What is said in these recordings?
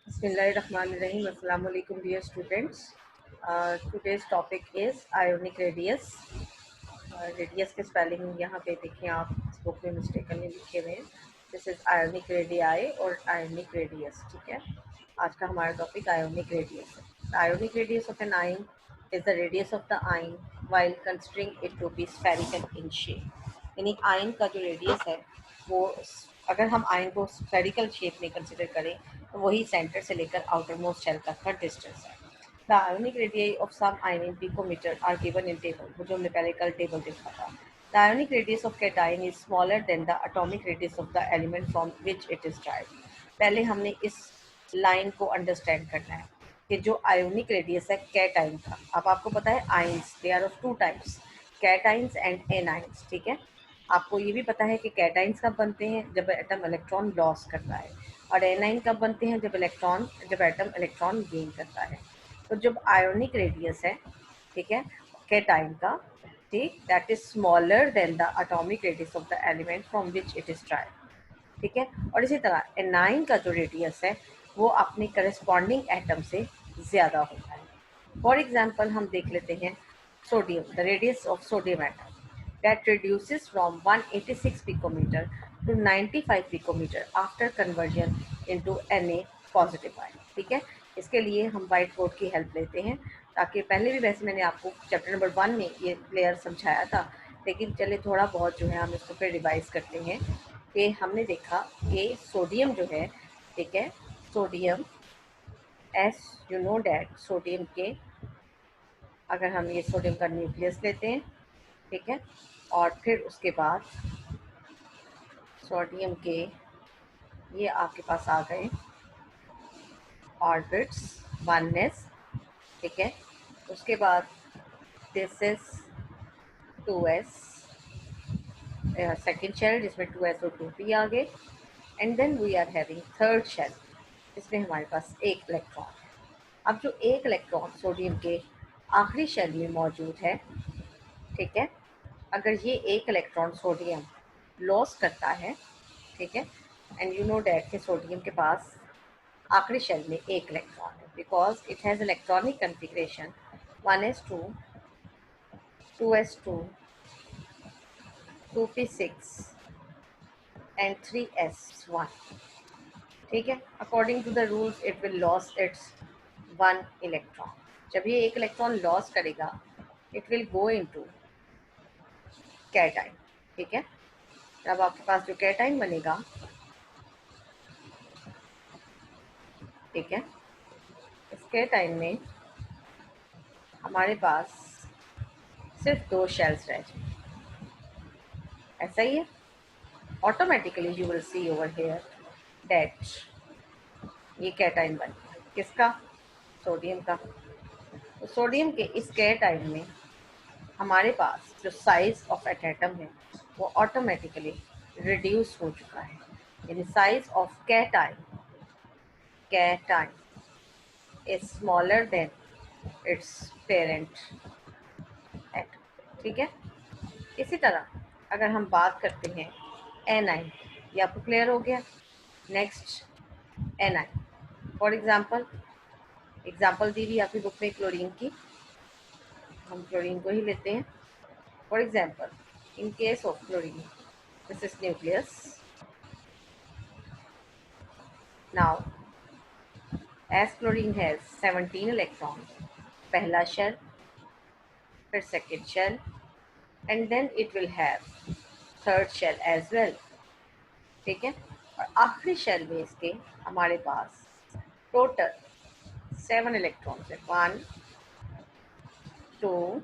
Bismillahirrahmanirrahim. Assalamu alaikum, dear students. Today's topic is ionic radius. Radius के spelling यहाँ पे देखिए, आप इस बुक में मिस्टेकनली लिखे हुए हैं. दिस इज आयोनिक रेडियाई और आयोनिक रेडियस. ठीक है, आज का हमारा टॉपिक आयोनिक रेडियस है. Ionic radius of an ion is the radius of the ion while considering it to be spherical in shape. यानी आयन का जो रेडियस है वो, अगर हम आयन को स्फेरिकल शेप में कंसिडर करें तो वही सेंटर से लेकर आउटर मोस्ट शेल तक का डिस्टेंस है. The ionic radii of some ion picometer are given in table, वो जो हमने पहले कल टेबल देखा था. The ionic radius of cation is smaller than the atomic radius of the element from which it is derived. पहले हमने इस लाइन को अंडरस्टैंड करना है कि जो आयोनिक रेडियस है कैटाइन का. अब आपको पता है ions, they are of two types, cations and anions. ठीक है, आपको ये भी पता है कि कैटाइंस कब बनते हैं, जब एटम इलेक्ट्रॉन लॉस करता है, और एनाइन कब बनते हैं, जब एटम इलेक्ट्रॉन गेन करता है. तो जब आयोनिक रेडियस है, ठीक है, कैटाइन का, ठीक, that is smaller than the atomic radius of the element from which it is drive. ठीक है, और इसी तरह एनाइन का जो रेडियस है वो अपने करस्पॉन्डिंग एटम से ज़्यादा होता है. फॉर एग्जाम्पल हम देख लेते हैं sodium, the radius of sodium atom that reduces from 186 picometer to 95 picometer after conversion into Na positive ion. ठीक है, इसके लिए हम व्हाइट बोर्ड की हेल्प लेते हैं, ताकि पहले भी वैसे मैंने आपको चैप्टर नंबर 1 में ये लेयर समझाया था, लेकिन चले थोड़ा बहुत जो है हम इसको फिर रिवाइज करते हैं. कि हमने देखा कि सोडियम जो है, ठीक है, sodium S, you know that sodium के, अगर हम ये सोडियम का न्यूक्लियस लेते हैं, ठीक है, और फिर उसके बाद सोडियम के ये आपके पास आ गए ऑर्बिट्स, वननेस. ठीक है, उसके बाद this is 2s, second shell जिसमें 2s और 2p आ गए. And then we are having third shell, इसमें हमारे पास एक इलेक्ट्रॉन है. अब जो एक इलेक्ट्रॉन सोडियम के आखिरी शेल में मौजूद है, ठीक है, अगर ये एक इलेक्ट्रॉन सोडियम लॉस करता है, ठीक है, एंड यू नो डैट के सोडियम के पास आखिरी शेल में एक इलेक्ट्रॉन है, because it has electronic configuration 1s2, 2s2, 2p6 and 3s1. ठीक है, according to the rules it will lose its one electron. जब ये एक इलेक्ट्रॉन लॉस करेगा it will go into cation. ठीक है, अब आपके पास जो कैटाइन बनेगा, ठीक है, इस कैटाइन में हमारे पास सिर्फ दो शेल्स रह जाए. ऐसा ही है, automatically you will see over hair that ये कैटाइन बन गया. किसका? सोडियम का. तो सोडियम के इस कैटाइन में हमारे पास जो साइज ऑफ एट एटम है वो ऑटोमेटिकली रिड्यूस हो चुका है. यानी size of cation is smaller than it's parent atom. ठीक है, इसी तरह अगर हम बात करते हैं एनाइन, ये आपको क्लियर हो गया. नेक्स्ट एनाइन, फॉर एग्जाम्पल दी हुई आपकी बुक में क्लोरीन की, हम क्लोरीन को ही लेते हैं. For example in case of chlorine, this is nucleus. Now as chlorine has 17 electron, पहला शेल, फिर second shell, and then it will have third shell as well. ठीक है, और आखिरी शेल में इसके हमारे पास टोटल 7 इलेक्ट्रॉन्स है. 1, 2,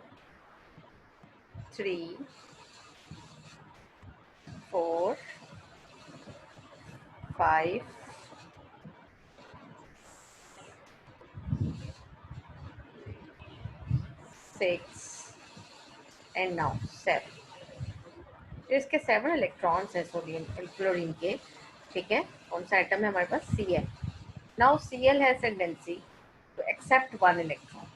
3, 4, 5, 6 एंड नाउ 7. तो इसके 7 इलेक्ट्रॉन्स हैं सोडियम क्लोरीन के. ठीक है, कौन सा आइटम है हमारे पास? Cl. Now Cl has tendency to accept one electron.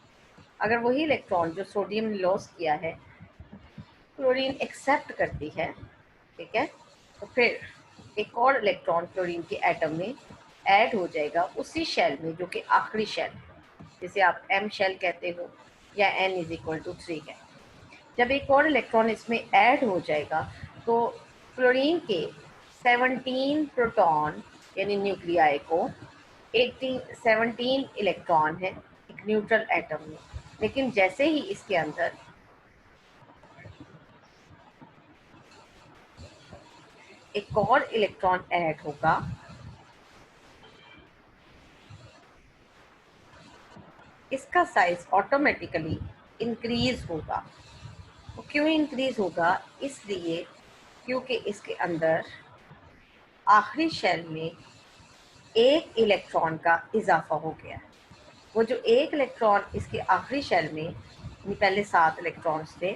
अगर वही इलेक्ट्रॉन जो सोडियम ने लॉस किया है क्लोरीन एक्सेप्ट करती है, ठीक है, तो फिर एक और इलेक्ट्रॉन क्लोरीन के एटम में ऐड हो जाएगा उसी शेल में जो कि आखिरी शेल है, जिसे आप M शेल कहते हो या N = 3 कहते हैं। जब एक और इलेक्ट्रॉन इसमें ऐड हो जाएगा तो क्लोरीन के 17 प्रोटॉन यानी न्यूक्लियाई को 17 इलेक्ट्रॉन है एक न्यूट्रल एटम में, लेकिन जैसे ही इसके अंदर एक और इलेक्ट्रॉन ऐड होगा इसका साइज ऑटोमेटिकली इंक्रीज होगा। वो क्यों इंक्रीज होगा? इसलिए क्योंकि इसके अंदर आखिरी शेल में एक इलेक्ट्रॉन का इजाफा हो गया है। वो जो एक इलेक्ट्रॉन इसके आखिरी शेल में, पहले 7 इलेक्ट्रॉन्स थे,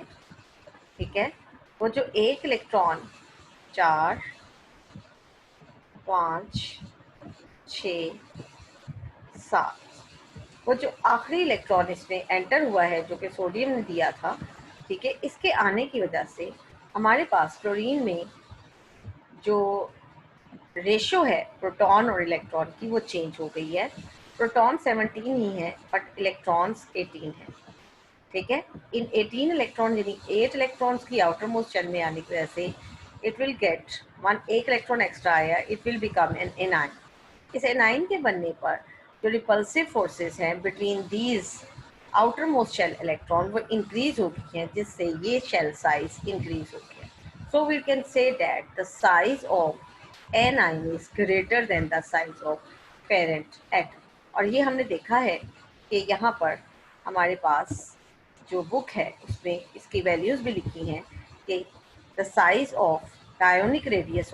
ठीक है, वो जो एक इलेक्ट्रॉन 4, 5, 6, 7, वो जो आखिरी इलेक्ट्रॉन इसमें एंटर हुआ है जो कि सोडियम ने दिया था, ठीक है, इसके आने की वजह से हमारे पास क्लोरीन में जो रेशो है प्रोटॉन और इलेक्ट्रॉन की वो चेंज हो गई है। प्रोटॉन 17 ही है बट इलेक्ट्रॉन्स 18 है, ठीक है। इन 18 इलेक्ट्रॉन यानी 8 इलेक्ट्रॉन्स की आउटर मोस्ट शेल में आने की वजह से इट विल गेट एक इलेक्ट्रॉन एक्स्ट्रा आया, it will become an anion. इस एनाइन के बनने पर जो रिपल्सिव फोर्सेस हैं between these outermost shell electron वो इंक्रीज हो गई हैं, जिससे ये शेल साइज इंक्रीज हो गया। So we can say that the size of anion is greater than the size of parent atom। और ये हमने देखा है कि यहाँ पर हमारे पास जो बुक है उसमें इसकी वैल्यूज भी लिखी हैं कि the size of the ionic radius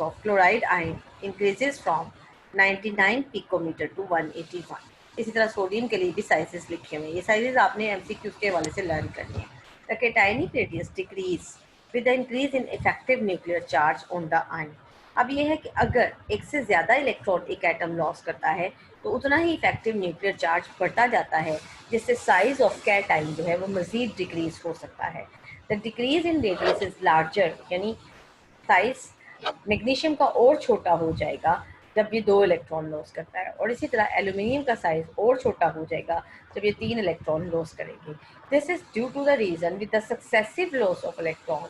of chloride ion increases from 99 picometer to 181। इसी तरह सोडियम के लिए भी साइजेस लिखे हुए हैं। ये साइजेस आपने एमसीक्यूज के हवाले से लर्न करनी है। The cationic radius decreases with the increase in effective nuclear charge on the ion. अब ये है कि अगर एक से ज़्यादा इलेक्ट्रॉन एक एटम लॉस करता है तो उतना ही इफेक्टिव न्यूक्लियर चार्ज बढ़ता जाता है, जिससे साइज ऑफ कैटायन जो है वो मज़ीद डिक्रीज हो सकता है। The decrease in radius is larger, यानी साइज मैग्नीशियम का और छोटा हो जाएगा जब ये 2 इलेक्ट्रॉन लॉस करता है, और इसी तरह एल्यूमिनियम का साइज और छोटा हो जाएगा जब ये 3 इलेक्ट्रॉन लॉस करेंगे। This is due to the reason with the successive loss of electron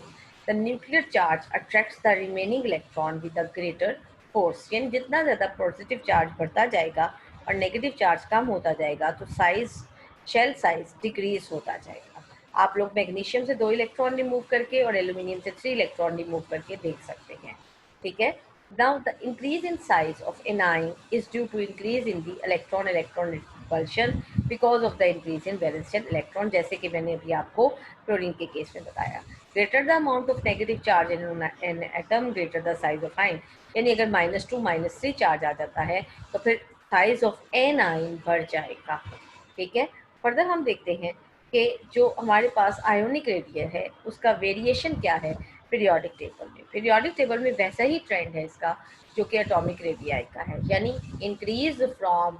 the nuclear charge attracts the remaining electron with the greater force. यानी जितना ज़्यादा पॉजिटिव चार्ज बढ़ता जाएगा और नेगेटिव चार्ज कम होता जाएगा तो साइज शेल साइज डिक्रीज होता जाएगा। आप लोग मैग्नीशियम से 2 इलेक्ट्रॉन रिमूव करके और एल्यूमिनियम से 3 इलेक्ट्रॉन रिमूव करके देख सकते हैं, ठीक है। Now the increase in size of anion is due to increase in the electron repulsion because of the increase in valence shell electron, जैसे कि मैंने अभी आपको क्लोरीन के केस में बताया। Greater the amount of negative charge in an atom, greater the size of ion। यानी अगर -2 -3 चार्ज आ जाता है तो फिर साइज ऑफ anion बढ़ जाएगा, ठीक है। फर्दर हम देखते हैं कि जो हमारे पास आयोनिक रेडियस है उसका वेरिएशन क्या है पीरियोडिक टेबल में। पीरियोडिक टेबल में वैसा ही ट्रेंड है इसका जो कि एटॉमिक रेडियाई का है, यानी increase from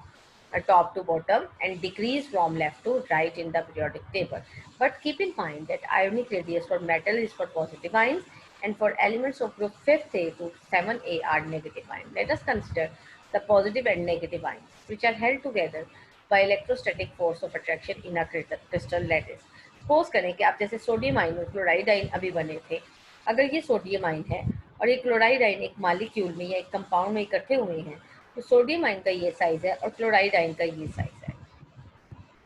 top to bottom and decrease from left to right in the periodic table. But keep in mind that ionic radius for metal is for positive ions and for elements of group 5A to 7A are negative ions. Let us consider the positive and negative ions which are held together by electrostatic force of attraction in a crystal lattice। Suppose करें कि आप जैसे sodium ion और chloride ion अभी बने थे, अगर ये सोडियम आयन है और ये क्लोराइड आयन एक मालिक्यूल में या एक कंपाउंड में इकट्ठे हुए हैं, तो सोडियम आयन का ये साइज है और क्लोराइड आयन का ये साइज है।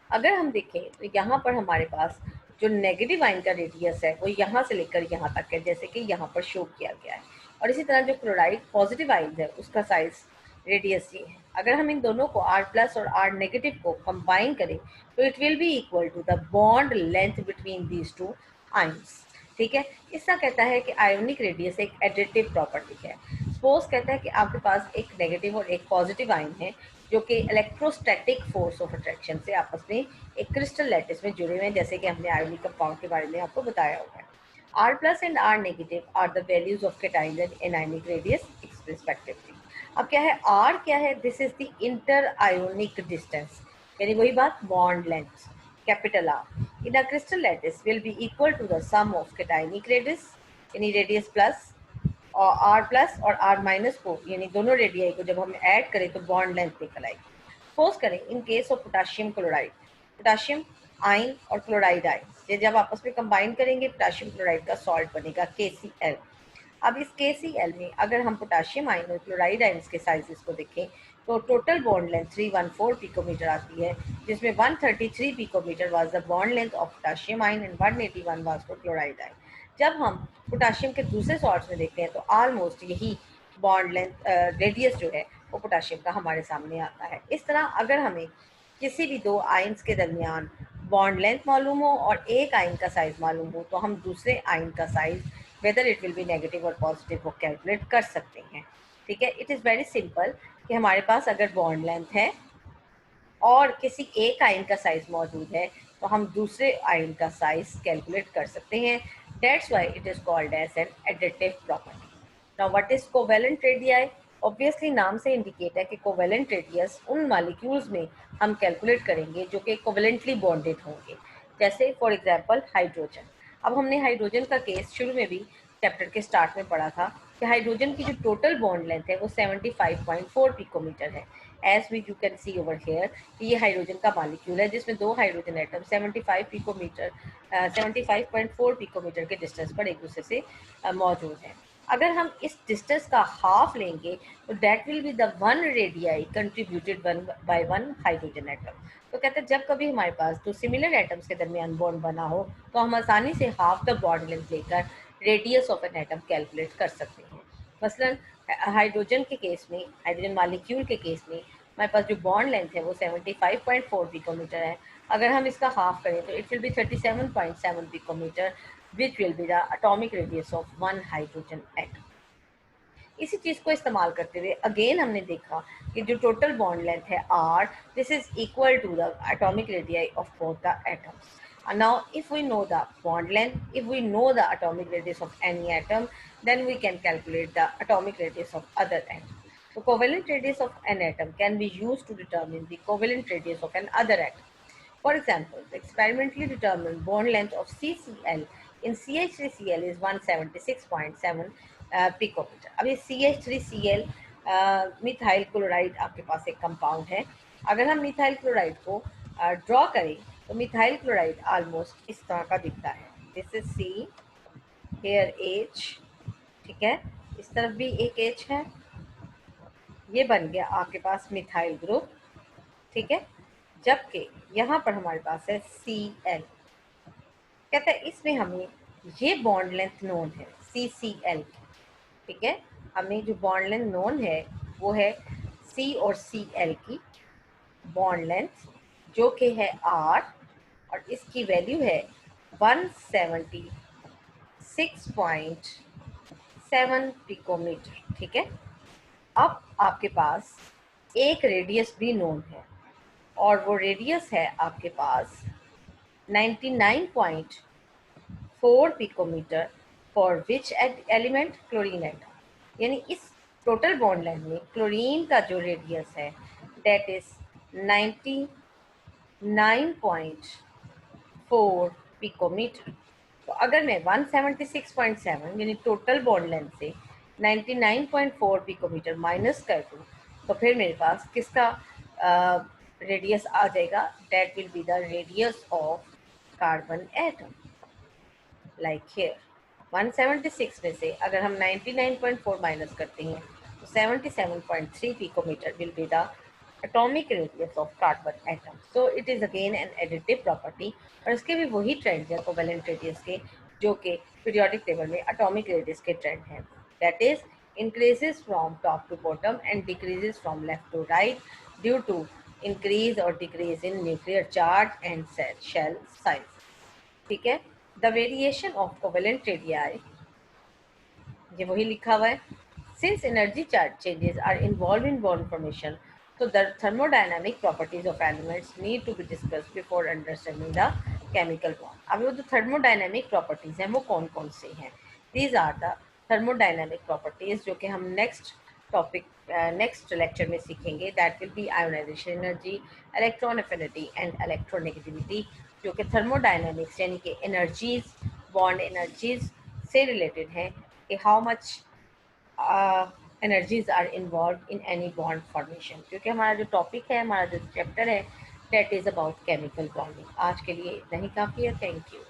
अगर हम देखें तो यहाँ पर हमारे पास जो नेगेटिव आयन का रेडियस है वो यहाँ से लेकर यहाँ तक है, जैसे कि यहाँ पर शो किया गया है, और इसी तरह जो क्लोराइड पॉजिटिव आयन है उसका साइज रेडियस ये है। अगर हम इन दोनों को R+ और R नेगेटिव को कंबाइन करें तो it will be equal to the bond length between these two ions, ठीक है। इसका कहता है कि आयोनिक रेडियस एक एडिटिव प्रॉपर्टी है। सपोज कहता है कि आपके पास एक नेगेटिव और एक पॉजिटिव आयन है जो कि इलेक्ट्रोस्टैटिक फोर्स ऑफ अट्रैक्शन से आपस में एक क्रिस्टल लैटिस में जुड़े हुए हैं, जैसे कि हमने आयोनिक कंपाउंड के बारे में आपको बताया हुआ है। R+ and R negative are the values of cation and anionic radius respectively। अब क्या है R क्या है? This is the inter ionic distance, यानी वही बात bond length capital R in a crystal lattice will be equal to the sum of cationic radius यानी radius plus और आर प्लस और आर माइनस को, यानी दोनों रेडियाई को जब हम ऐड करें तो बॉन्ड लेंथ निकल आएगी। सपोज करें इन case of potassium chloride, potassium ion और क्लोराइड आयन ये जब आपस में कंबाइन करेंगे पोटाशियम क्लोराइड का सॉल्ट बनेगा KCl। अब इस KCl में अगर हम पोटाशियम आयन और क्लोराइड आयन के साइजेस को देखें तो टोटल बॉन्ड लेंथ 314 पिकोमीटर आती है, जिसमें 133 picometer was the bond length of potassium ion and 181 was for chloride ion. जब हम पोटाशियम के दूसरे सॉल्ट्स में देखते हैं तो ऑलमोस्ट यही बॉन्ड लेंथ रेडियस जो है वो पोटाशियम का हमारे सामने आता है। इस तरह अगर हमें किसी भी दो आयन्स के दरमियान बॉन्ड लेंथ मालूम हो और एक आयन का साइज मालूम हो तो हम दूसरे आयन का size whether it will B negative और पॉजिटिव वो कैलकुलेट कर सकते हैं। ठीक है, इट इज़ वेरी सिंपल कि हमारे पास अगर बॉन्ड लेंथ है और किसी एक आयन का साइज मौजूद है तो हम दूसरे आयन का साइज कैलकुलेट कर सकते हैं। That's why it is called as an additive property. Now what is covalent radii? Obviously नाम से इंडिकेट है कि कोवेलेंट रेडियस उन मॉलिक्यूल्स में हम कैलकुलेट करेंगे जो कि कोवेलेंटली बॉन्डेड होंगे, जैसे फॉर एग्जांपल हाइड्रोजन। अब हमने हाइड्रोजन का केस शुरू में भी चैप्टर के स्टार्ट में पढ़ा था कि हाइड्रोजन की जो टोटल बॉन्ड लेंथ है वो 75.4 पिकोमीटर है। As we you can see over here कि ये हाइड्रोजन का मॉलिक्यूल है जिसमें दो हाइड्रोजन एटम 75 पिकोमीटर 75.4 पिकोमीटर के डिस्टेंस पर एक दूसरे से मौजूद हैं। अगर हम इस डिस्टेंस का हाफ लेंगे तो that will be the one radii contributed one by one hydrogen atom. तो कहते हैं जब कभी हमारे पास दो सिमिलर एटम्स के दरमियान बॉन्ड बना हो तो हम आसानी से हाफ द बॉन्ड लेंथ लेकर radius of an atom calculate कर सकते हैं। मसलन हाइड्रोजन के केस में, हाइड्रोजन मॉलिक्यूल के केस में हमारे पास जो बॉन्ड लेंथ है वो 75.4 पिकोमीटर है। अगर हम इसका हाफ करें तो it will be 37.7 picometer which will be the atomic radius of one hydrogen atom. इसी चीज को इस्तेमाल करते हुए अगेन हमने देखा कि जो टोटल बॉन्ड लेंथ है R, this is equal to the atomic radius of both the atoms. And now if we know the bond length, if we know the atomic radius of any atom, then we can calculate the atomic radius of other atom. The covalent radius of an atom can be used to determine the covalent radius of an other atom. For example, the experimentally determined bond length of CCl in CH3Cl is 176.7 picometer. अब ये CH3Cl methyl chloride आपके पास एक compound है। अगर हम methyl chloride को draw करें तो मिथाइल क्लोराइड ऑलमोस्ट इस तरह का दिखता है। This is C, here H, ठीक है, इस तरफ भी एक H है, ये बन गया आपके पास मिथाइल ग्रुप। ठीक है, जबकि यहाँ पर हमारे पास है Cl। कहता है इसमें हमें ये बॉन्ड लेंथ नोन है CCl की। ठीक है, हमें जो बॉन्ड लेंथ नोन है वो है C और Cl की बॉन्ड लेंथ जो कि है R और इसकी वैल्यू है 176.7 पिकोमीटर। ठीक है, अब आपके पास एक रेडियस भी नोन है और वो रेडियस है आपके पास 99.4 picometer for which element? Chlorine atom. यानी इस टोटल बॉन्ड लेंथ में क्लोरीन का जो रेडियस है दैट इज 99.4 पिकोमीटर। तो अगर मैं 176.7 यानी टोटल बॉन्ड लेंथ से 99.4 पिकोमीटर माइनस कर दूँ तो फिर मेरे पास किसका रेडियस आ जाएगा? That will be the radius of carbon atom. Like here 176 में से अगर हम 99.4 माइनस करते हैं तो 77.3 picometer will be the atomic radius of carbon atom. So it is again an additive property और इसके भी वही ट्रेंड है कोवेलेंट रेडियस के जो कि पीरियोडिक टेबल में एटॉमिक रेडियस के ट्रेंड हैं। That is increases from top to bottom and decreases from left to right due to increase or decrease in nuclear charge and shell size. ठीक है, the variation of covalent radii, ये वही लिखा हुआ है। Since energy charge changes are involved in bond formation, so the thermodynamic properties of elements need to be discussed before understanding the chemical bond. अब वो जो thermodynamic properties हैं वो कौन कौन से हैं? These are the thermodynamic properties जो कि हम next topic next lecture में सीखेंगे। That will be ionization energy, electron affinity and electronegativity, जो कि thermodynamics यानी कि energies, bond energies से रिलेटेड हैं कि how much energies are involve in any bond formation, क्योंकि हमारा जो टॉपिक है, हमारा जो चैप्टर है, that is about chemical bonding. आज के लिए इतना ही काफ़ी है। Thank you.